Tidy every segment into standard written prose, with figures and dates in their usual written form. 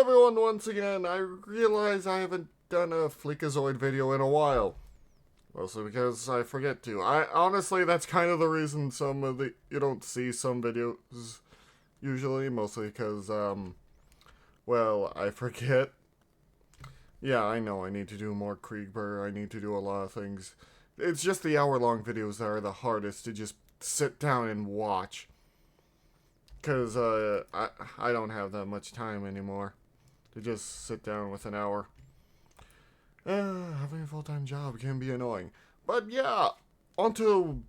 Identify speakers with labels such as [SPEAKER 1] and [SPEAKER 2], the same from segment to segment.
[SPEAKER 1] everyone once again. I realize I haven't done a FLEEKAZOID video in a while. Mostly because I forget to. Honestly, that's kind of the reason you don't see some videos usually. Mostly because, well, I forget. Yeah, I know I need to do more Krieger. I need to do a lot of things. It's just the hour-long videos that are the hardest to just sit down and watch. Because, I don't have that much time anymore to just sit down with an hour. Having a full-time job can be annoying. But yeah, onto,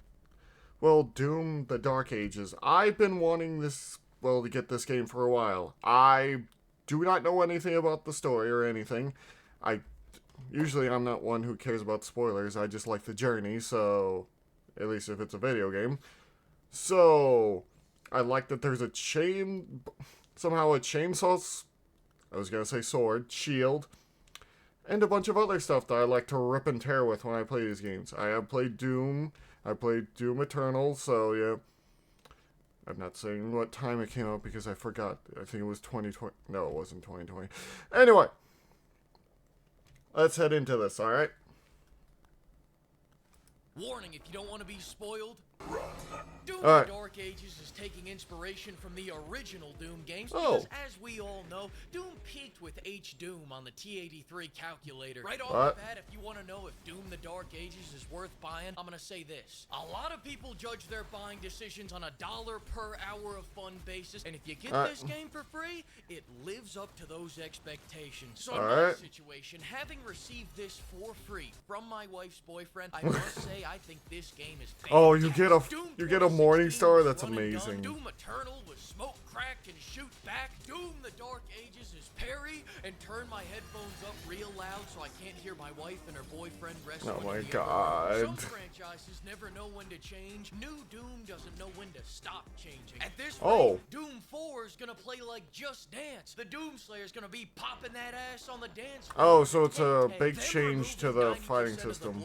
[SPEAKER 1] well, Doom, the Dark Ages. I've been wanting to get this game for a while. I do not know anything about the story or anything. Usually I'm not one who cares about spoilers. I just like the journey, so, at least if it's a video game. So, I like that there's somehow a chainsaw, I was gonna say sword, shield, and a bunch of other stuff that I like to rip and tear with when I play these games. I have played Doom. I played Doom Eternal, so yeah. I'm not saying what time it came out because I forgot. I think it was 2020. No, it wasn't 2020. Anyway. Let's head into this, alright?
[SPEAKER 2] Warning, if you don't want to be spoiled. Doom the Dark Ages is taking inspiration from the original Doom games because, as we all know, Doom peaked with H-Doom on the T83 calculator. Right off the bat, if you want to know if Doom the Dark Ages is worth buying, I'm going to say this. A lot of people judge their buying decisions on $1 per hour of fun basis, and if you get this game for free, it lives up to those expectations. So in my situation, having received this for free from my wife's boyfriend, I must say I think this game is fantastic.
[SPEAKER 1] Oh, you get a Morning Star? That's amazing.
[SPEAKER 2] Doom Eternal with smoke cracked and shoot back. Doom the Dark Ages is parry and turn my headphones up real loud so I can't hear my wife and her boyfriend wrestling.
[SPEAKER 1] Oh my god.
[SPEAKER 2] Some franchises never know when to change. New Doom doesn't know when to stop changing. At this rate, Doom 4 is gonna play like Just Dance. The Doomslayer's gonna be popping that ass on the dance floor.
[SPEAKER 1] Oh, so it's a big change to the fighting system.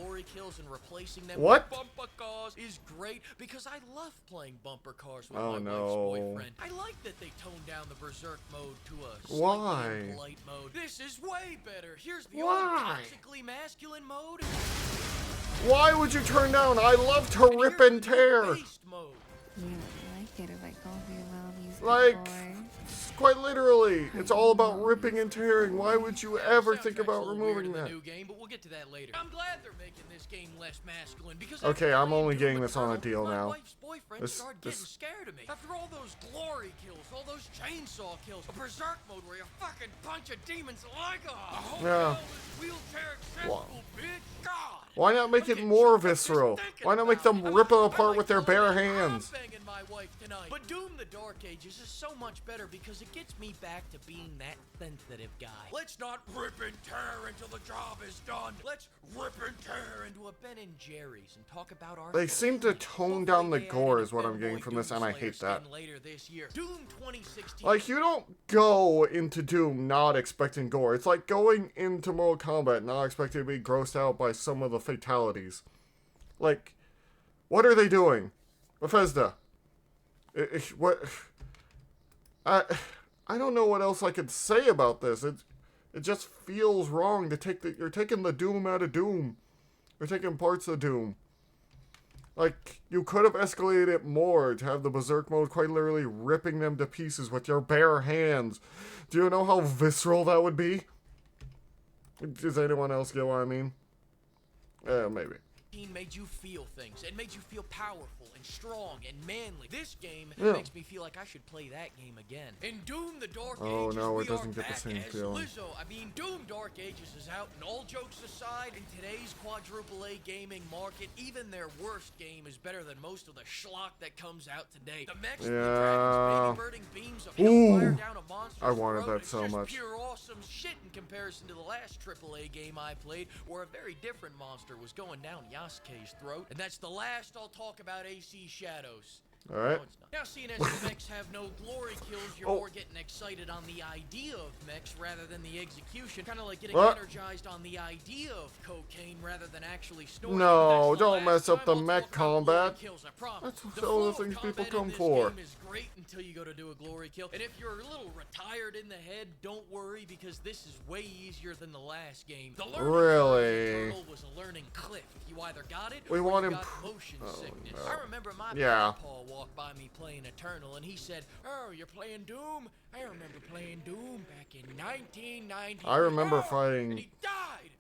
[SPEAKER 2] What? Bumper cars is great because I love playing bumper cars with my wife's boyfriend. I like that they toned down the berserk mode to a slightly polite mode. This is way better. Here's the old toxically masculine mode.
[SPEAKER 1] Why would you turn down? I love to rip and tear.
[SPEAKER 3] You like it if I call you well,
[SPEAKER 1] like, quite literally, it's all about ripping and tearing. Why would you ever think about removing that?
[SPEAKER 2] New game, but we'll get to that later. I'm glad they're making this game less masculine because
[SPEAKER 1] okay, I'm only getting this on a deal now.
[SPEAKER 2] My wife's boyfriend started getting scared of me. After all those glory kills, all those chainsaw kills, a berserk mode where you fucking punch a demon's leg off.
[SPEAKER 1] Yeah.
[SPEAKER 2] Wheelchair accessible, bitch. God.
[SPEAKER 1] Why not make it more visceral? Why not make them rip it apart with their bare hands?
[SPEAKER 2] But Doom the Dark Ages is so much better because it gets me back to being that sensitive guy. Let's not rip and tear until the job is done. Let's rip and tear into a Ben and Jerry's and talk about our.
[SPEAKER 1] They seem to tone down the gore is what I'm getting from this, and I hate that.
[SPEAKER 2] Later this year. Doom 2016.
[SPEAKER 1] Like, you don't go into Doom not expecting gore. It's like going into Mortal Kombat not expecting to be grossed out by some of the fatalities. Like, what are they doing? Bethesda. What? I don't know what else I could say about this. It just feels wrong to you're taking the Doom out of Doom. You're taking parts of Doom. Like, you could have escalated it more to have the Berserk mode quite literally ripping them to pieces with your bare hands. Do you know how visceral that would be? Does anyone else get what I mean? Maybe.
[SPEAKER 2] Made you feel things. It made you feel powerful and strong and manly. This game makes me feel like I should play that game again. In Doom the Dark Ages,
[SPEAKER 1] no, it doesn't get the same feeling.
[SPEAKER 2] Doom Dark Ages is out, and all jokes aside, in today's quadruple A gaming market, even their worst game is better than most of the schlock that comes out today. The mechs with dragons, baby birding beams of hellfire down a monster's
[SPEAKER 1] I wanted that so
[SPEAKER 2] just
[SPEAKER 1] much.
[SPEAKER 2] Pure awesome shit in comparison to the last AAA game I played, where a very different monster was going down Yasuke's throat. And that's the last I'll talk about AC Shadows.
[SPEAKER 1] Alright.
[SPEAKER 2] No, it's not. Now, seeing as the mechs have no glory kills, you're more getting excited on the idea of mechs rather than the execution. Kind of like getting energized on the idea of cocaine rather than actually snorting.
[SPEAKER 1] No, don't mess up the mech combat. That's all the things people come for.
[SPEAKER 2] Is great until you go to do a glory kill. And if you're a little retired in the head, don't worry, because this is way easier than the last game. The learning curve was a learning cliff. You either got it or you got motion sickness.
[SPEAKER 1] No.
[SPEAKER 2] I remember my grandpa walked by me playing Eternal, and he said, "Oh, you're playing Doom? I remember playing Doom back in 1990.
[SPEAKER 1] I remember fighting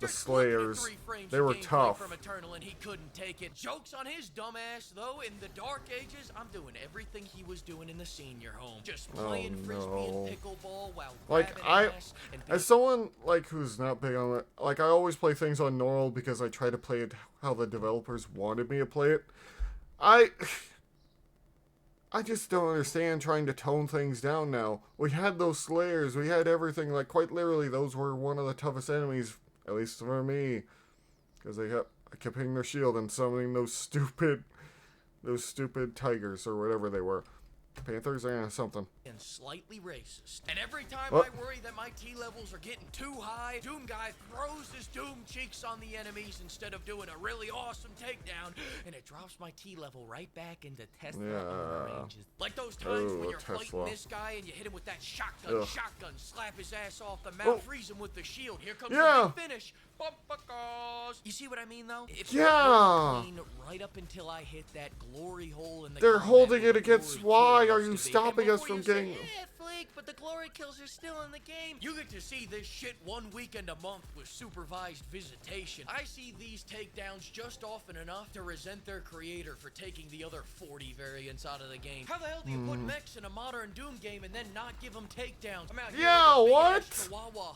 [SPEAKER 1] the Slayers. They were tough.
[SPEAKER 2] From Eternal, and he couldn't take it. Jokes on his dumb ass, though. In the Dark Ages, I'm doing everything he was doing in the senior home. Just playing frisbee and pickleball while
[SPEAKER 1] as someone like who's not big on it, like I always play things on normal because I try to play it how the developers wanted me to play it. I just don't understand trying to tone things down now. We had those Slayers, we had everything, like quite literally those were one of the toughest enemies, at least for me. Because I kept hitting their shield and summoning those stupid tigers or whatever they were. Panthers, something.
[SPEAKER 2] And slightly racist. And every time I worry that my T levels are getting too high, Doom Guy throws his Doom cheeks on the enemies instead of doing a really awesome takedown, and it drops my T level right back into Tesla ranges. Like those times when you're fighting this guy and you hit him with that shotgun, slap his ass off the mount, freeze him with the shield. Here comes the big finish. You see what I mean, though? If right up until I hit that glory hole in the
[SPEAKER 1] They're holding it against why are you stopping us from getting...
[SPEAKER 2] Fleek, but the glory kills are still in the game. You get to see this shit one weekend a month with supervised visitation. I see these takedowns just often enough to resent their creator for taking the other 40 variants out of the game. How the hell do you put mechs in a modern Doom game and then not give them takedowns? I'm out here
[SPEAKER 1] what?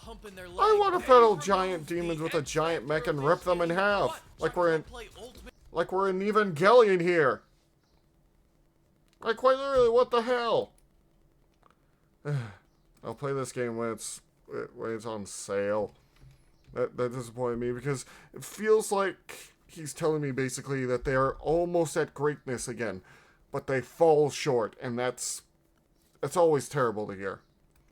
[SPEAKER 2] Humping their leg.
[SPEAKER 1] I want to battle giant demons with a giant mech and rip them in half. Like we're in Evangelion here. Like quite literally, what the hell? I'll play this game when it's on sale. That disappointed me because it feels like he's telling me basically that they are almost at greatness again, but they fall short, and that's always terrible to hear.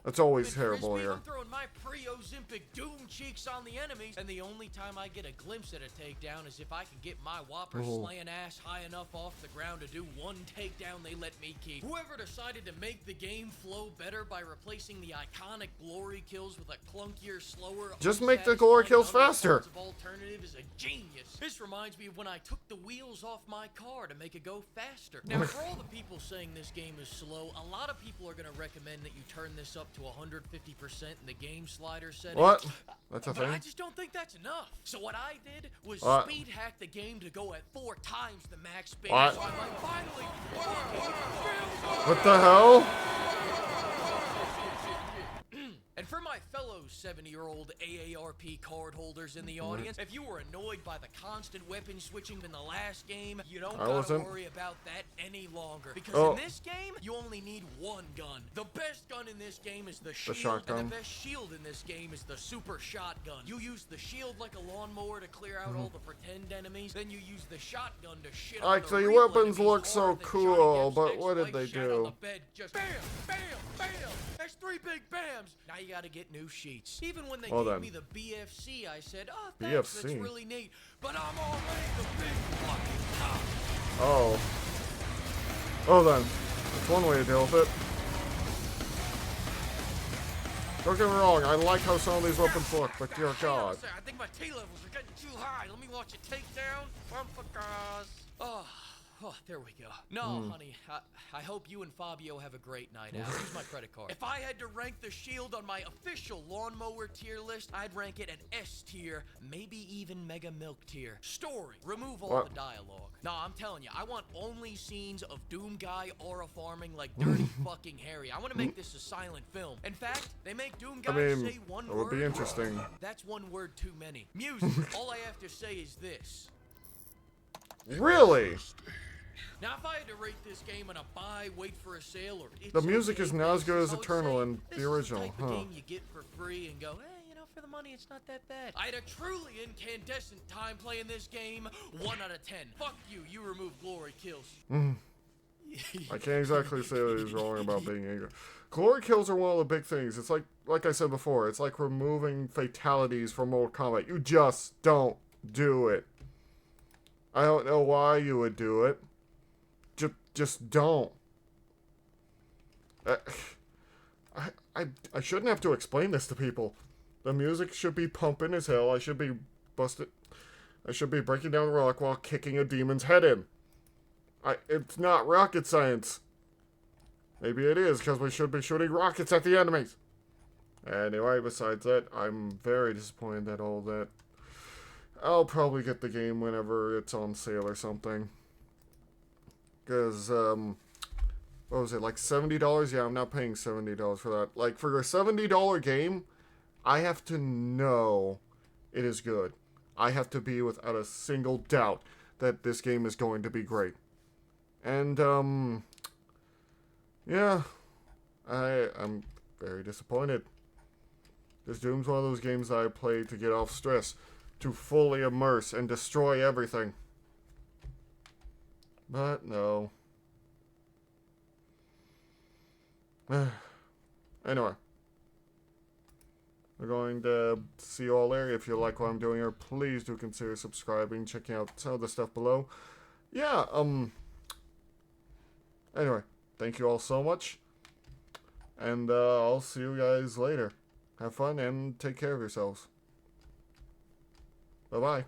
[SPEAKER 1] That's always terrible here.
[SPEAKER 2] I'm throwing my pre-Ozempic Doom cheeks on the enemies, and the only time I get a glimpse at a takedown is if I can get my whopper slaying ass high enough off the ground to do one takedown they let me keep. Whoever decided to make the game flow better by replacing the iconic glory kills with a clunkier, slower...
[SPEAKER 1] Just make the glory kills faster.
[SPEAKER 2] ...alternative is a genius. This reminds me of when I took the wheels off my car to make it go faster. Now, for all the people saying this game is slow, a lot of people are going to recommend that you turn this up to 150% in the game slider setting.
[SPEAKER 1] What? That's a
[SPEAKER 2] but
[SPEAKER 1] thing?
[SPEAKER 2] I just don't think that's enough. So what I did was speed hack the game to go at 4 times the max speed.
[SPEAKER 1] What?
[SPEAKER 2] So I'm like, finally.
[SPEAKER 1] What the hell?
[SPEAKER 2] And for my fellow 70-year-old AARP card holders in the audience, if you were annoyed by the constant weapon switching in the last game, you don't gotta worry about that any longer. Because in this game, you only need one gun. The best gun in this game is the shield, and the best shield in this game is the super shotgun. You use the shield like a lawnmower to clear out all the pretend enemies, then you use the shotgun to shit on the real
[SPEAKER 1] weapons
[SPEAKER 2] enemies
[SPEAKER 1] look so cool, but what did they do?
[SPEAKER 2] Just bam, bam, bam. That's 3 big bams. Now you gotta get new sheets. Even when they gave me the BFC, I said, oh, thanks, that's really neat. But I'm already the big fucking top.
[SPEAKER 1] Oh then. That's one way to deal with it. Don't get me wrong, I like how some of these weapons look, but dear God.
[SPEAKER 2] I think my T levels are getting too high. Let me watch it take down. Oh, there we go. No, honey, I hope you and Fabio have a great night out. Here's my credit card. If I had to rank the shield on my official lawnmower tier list, I'd rank it at S tier, maybe even Mega Milk tier. Story, remove all the dialogue. No, I'm telling you, I want only scenes of Doom Guy aura farming like Dirty fucking Harry. I want to make this a silent film. In fact, they make Doom Guy say one word.
[SPEAKER 1] It would be interesting.
[SPEAKER 2] That's one word too many. Music. All I have to say is this.
[SPEAKER 1] Really?
[SPEAKER 2] Now, if I had to rate this game on a buy, wait for a sale, or
[SPEAKER 1] the music is not as good as Eternal and the original,
[SPEAKER 2] this is the type of game you get for free and go, you know, for the money, it's not that bad. I had a truly incandescent time playing this game. 1 out of 10. Fuck you. You remove glory kills.
[SPEAKER 1] I can't exactly say that he's wrong about being angry. Glory kills are one of the big things. It's like I said before, it's like removing fatalities from Mortal Kombat. You just don't do it. I don't know why you would do it. Just don't. I shouldn't have to explain this to people. The music should be pumping as hell. I should be breaking down a rock while kicking a demon's head in. It's not rocket science. Maybe it is, because we should be shooting rockets at the enemies. Anyway, besides that, I'm very disappointed at all that. I'll probably get the game whenever it's on sale or something. Because, what was it, like $70? Yeah, I'm not paying $70 for that. Like, for a $70 game, I have to know it is good. I have to be without a single doubt that this game is going to be great. And, yeah, I'm very disappointed. This Doom's one of those games that I play to get off stress, to fully immerse and destroy everything. But no. Anyway. We're going to see you all there. If you like what I'm doing here, please do consider subscribing, checking out some of the stuff below. Yeah, anyway, thank you all so much. And I'll see you guys later. Have fun and take care of yourselves. Bye-bye.